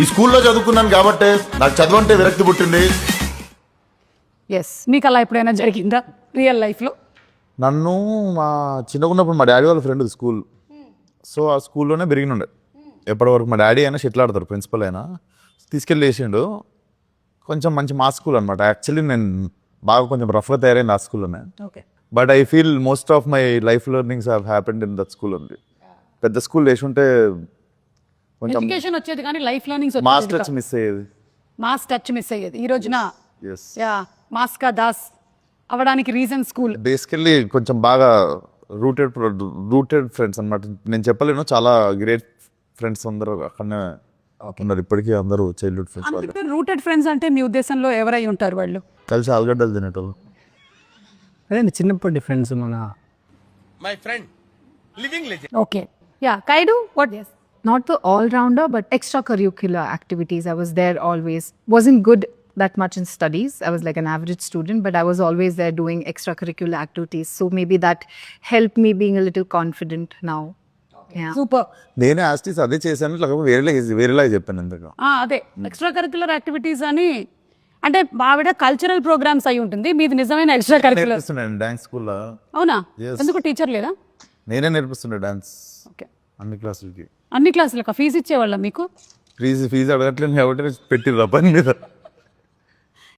ఈ స్కూల్లో చదువుకున్నాను కాబట్టి నాకు చదవంటే విరక్తి పుట్టింది. ఎస్, మీకు అలా ఎప్పుడైనా జరిగిందా రియల్ లైఫ్లో? నన్ను మా చిన్నగా ఉన్నప్పుడు మా డాడీ వాళ్ళ ఫ్రెండ్ స్కూల్, సో ఆ స్కూల్లోనే పెరిగినుండే. ఎప్పటివరకు మా డాడీ అయినా షటిల్ ఆడతారు, ప్రిన్సిపల్ అయినా తీసుకెళ్ళి వేసిండు. కొంచెం మంచి మా స్కూల్ అనమాట. యాక్చువల్లీ నేను బాగా కొంచెం రఫ్గా తయారైంది ఆ స్కూల్లోనే. Okay. But I feel most of my life learnings have happened in that school ఉంది. పెద్ద స్కూల్ వేసి ఉంటే కొంచెం ఎడ్యుకేషన్ వచ్చేది కానీ life learnings mass touch miss అయ్యేది. మాస్ టచ్ మిస్ అయ్యేది. ఈ రోజున ఎస్, యా మాస్కా దాస్ అవడానికి రీజన్ స్కూల్. బేసికల్లీ కొంచెం బాగా రూటెడ్ ఫ్రెండ్స్ అనమాట. నేను చెప్పలేను, చాలా గ్రేట్ ఫ్రెండ్స్ అందరూ అక్కడనే ఉన్నారు ఇప్పటికీ. అందరూ చైల్డ్హుడ్ ఫ్రెండ్స్ వాళ్ళు. రూటెడ్ ఫ్రెండ్స్ అంటే మీ ఉద్దేశంలో ఎవరై ఉంటారు వాళ్ళు? కలిసి ఆలుగడ్డలు తినేటోళ్ళు. అదే చిన్నప్పటి ఫ్రెండ్స్ మన my friend, living legend. Okay. Yeah కైడు what? Not the all-rounder, but extracurricular activities. I was there always. Wasn't good that much in studies. I was like an average student, but I was always there doing extracurricular activities. So maybe that helped me being a little confident now. Yeah. Super. నేను యాస్టీస్ అదే చేశాను, లేకపోతే వేరేలాగా చెప్పాను ఇంతగా. అదే extra curricular activities అని అంటే ఆవిడ కల్చరల్ ప్రోగ్రామ్స్ అయి ఉంటుంది, మీది నిజమైన ఎక్స్ట్రా కరిక్యులర్. నేర్పిస్తున్నాను డాన్స్ స్కూల్లో. అవునా? Yes. ఎందుకు టీచర్ లేదా? నేనే నేర్పిస్తుండే డాన్స్ ఓకే. అన్ని క్లాసులకి. అన్ని క్లాసులకు ఫీజు ఇచ్చేవాళ్ళ మీకు? ఫీజు అడగట్లేదు కాబట్టి పెట్టిర్రు ఆ పని మీద.